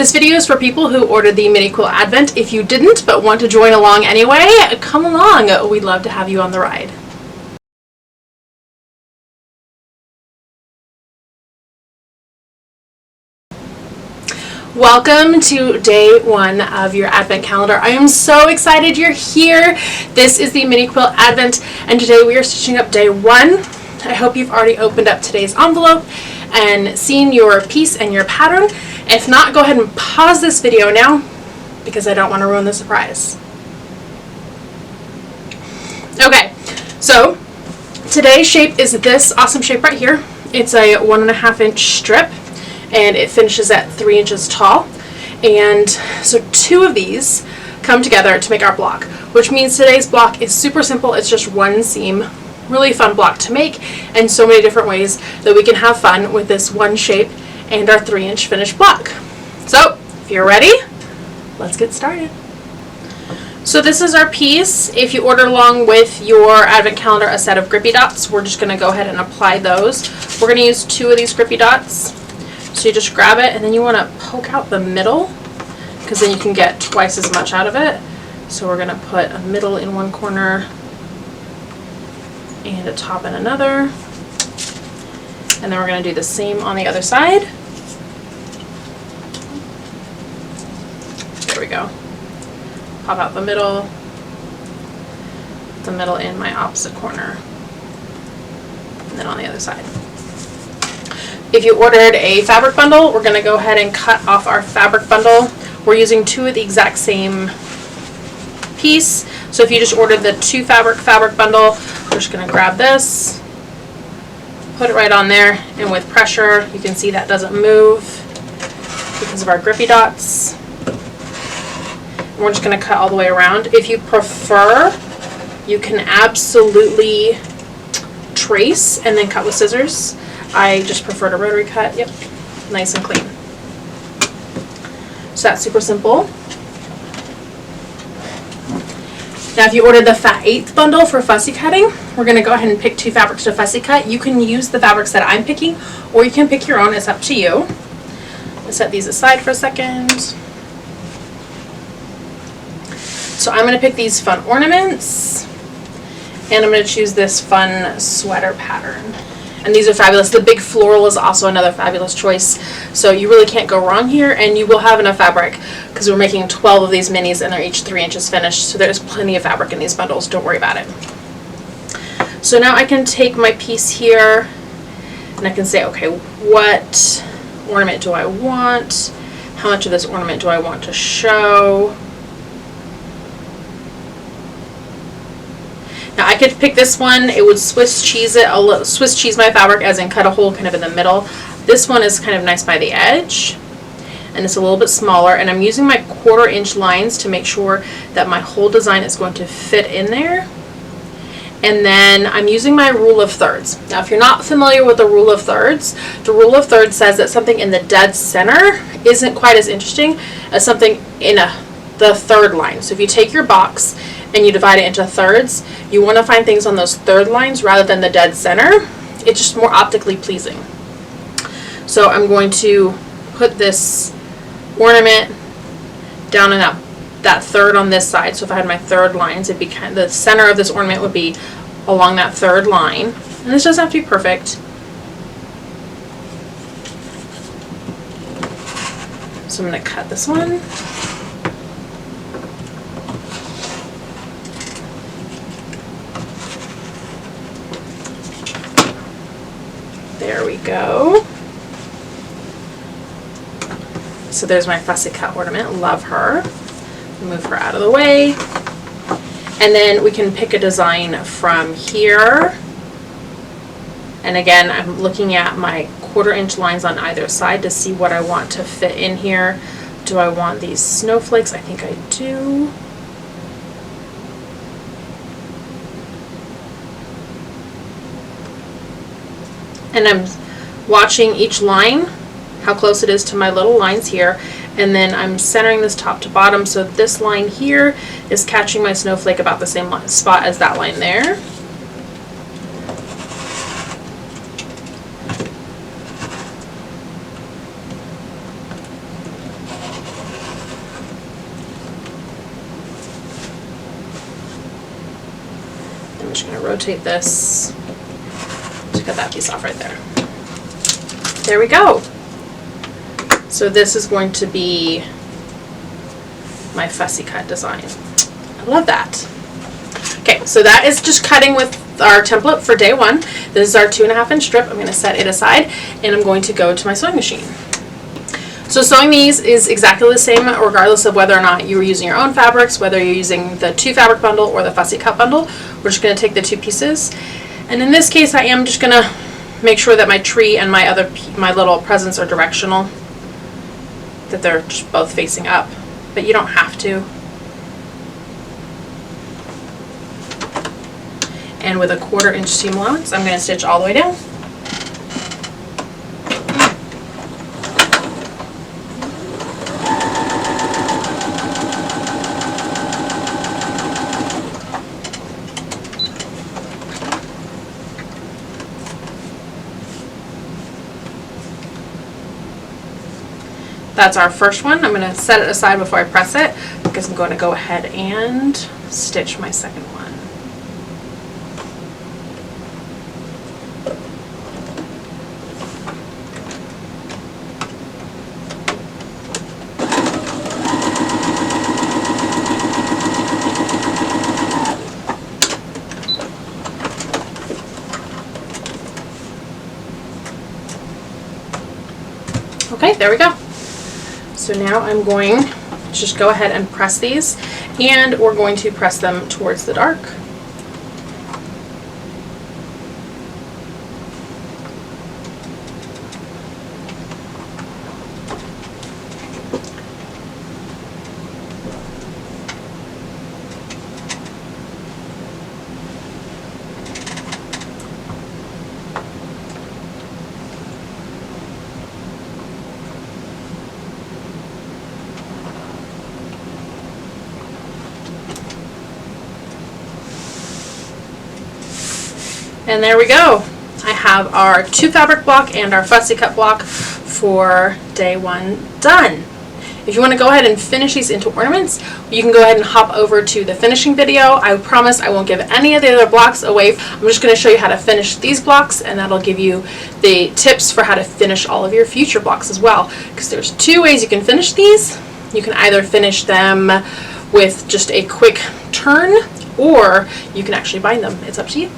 This video is for people who ordered the Mini Quilt Advent. If you didn't but want to join along anyway, come along. We'd love to have you on the ride. Welcome to day one of your Advent calendar. I am so excited you're here. This is the Mini Quilt Advent, and today we are stitching up day one. I hope you've already opened up today's envelope and seen your piece and your pattern. If not, go ahead and pause this video now because I don't want to ruin the surprise. Okay, so today's shape is this awesome shape right here. It's a 1.5 inch strip, and it finishes at 3 inches tall. And so two of these come together to make our block, which means today's block is super simple. It's just one seam, really fun block to make, and so many different ways that we can have fun with this one shape and our 3 inch finished block. So if you're ready, let's get started. So this is our piece. If you ordered along with your Advent calendar a set of grippy dots, we're just going to go ahead and apply those. We're going to use 2 of these grippy dots. So you just grab it and then you want to poke out the middle because then you can get twice as much out of it. So we're going to put a middle in one corner and a top in another. And then we're going to do the same on the other side. There we go. Pop out the middle in my opposite corner, and then on the other side. If you ordered a fabric bundle, we're going to go ahead and cut off our fabric bundle. We're using 2 of the exact same piece. So if you just ordered the 2 fabric bundle, we're just going to grab this, put it right on there, and with pressure you can see that doesn't move because of our grippy dots. And we're just going to cut all the way around. If you prefer, you can absolutely trace and then cut with scissors. I just prefer to rotary cut. Yep, nice and clean. So that's super simple. Now if you ordered the Fat 8th bundle for fussy cutting, we're going to go ahead and pick 2 fabrics to fussy cut. You can use the fabrics that I'm picking, or you can pick your own. It's up to you. Let's set these aside for a second. So I'm going to pick these fun ornaments, and I'm going to choose this fun sweater pattern. And these are fabulous. The big floral is also another fabulous choice. So you really can't go wrong here, and you will have enough fabric because we're making 12 of these minis and they're each 3 inches finished. So there's plenty of fabric in these bundles. Don't worry about it. So now I can take my piece here and I can say, okay, what ornament do I want? How much of this ornament do I want to show? Now I could pick this one. It would Swiss cheese it, Swiss cheese my fabric, as in cut a hole kind of in the middle. This one is kind of nice by the edge, and it's a little bit smaller, and I'm using my 1/4 inch lines to make sure that my whole design is going to fit in there. And then I'm using my rule of thirds. Now if you're not familiar with the rule of thirds says that something in the dead center isn't quite as interesting as something in the third line. So if you take your box and you divide it into thirds, you want to find things on those third lines rather than the dead center. It's just more optically pleasing. So I'm going to put this ornament down in that third on this side. So if I had my third lines, it'd be the center of this ornament would be along that third line. And this doesn't have to be perfect. So I'm going to cut this one. There we go. So there's my fussy cut ornament. Love her. Move her out of the way. And then we can pick a design from here. And again, I'm looking at my 1/4 inch lines on either side to see what I want to fit in here. Do I want these snowflakes? I think I do. And I'm watching each line, how close it is to my little lines here, and then I'm centering this top to bottom, so this line here is catching my snowflake about the same spot as that line there. I'm just going to rotate this to cut that piece off right there. There we go. So this is going to be my fussy cut design. I love that. Okay, so that is just cutting with our template for day one. This is our 2.5-inch strip. I'm going to set it aside and I'm going to go to my sewing machine. So sewing these is exactly the same regardless of whether or not you were using your own fabrics, whether you're using the 2 fabric bundle or the fussy cut bundle. We're just going to take the 2 pieces. And in this case I am just going to make sure that my tree and my little presents are directional, that they're just both facing up, but you don't have to. And with a 1/4-inch seam allowance, I'm going to stitch all the way down. That's our first one. I'm going to set it aside before I press it because I'm going to go ahead and stitch my second one. Okay, there we go. So now I'm going to just go ahead and press these, and we're going to press them towards the dark. And there we go. I have our 2 fabric block and our fussy cut block for day 1 done. If you want to go ahead and finish these into ornaments, you can go ahead and hop over to the finishing video. I promise I won't give any of the other blocks away. I'm just going to show you how to finish these blocks, and that'll give you the tips for how to finish all of your future blocks as well. Because there's 2 ways you can finish these. You can either finish them with just a quick turn, or you can actually bind them. It's up to you.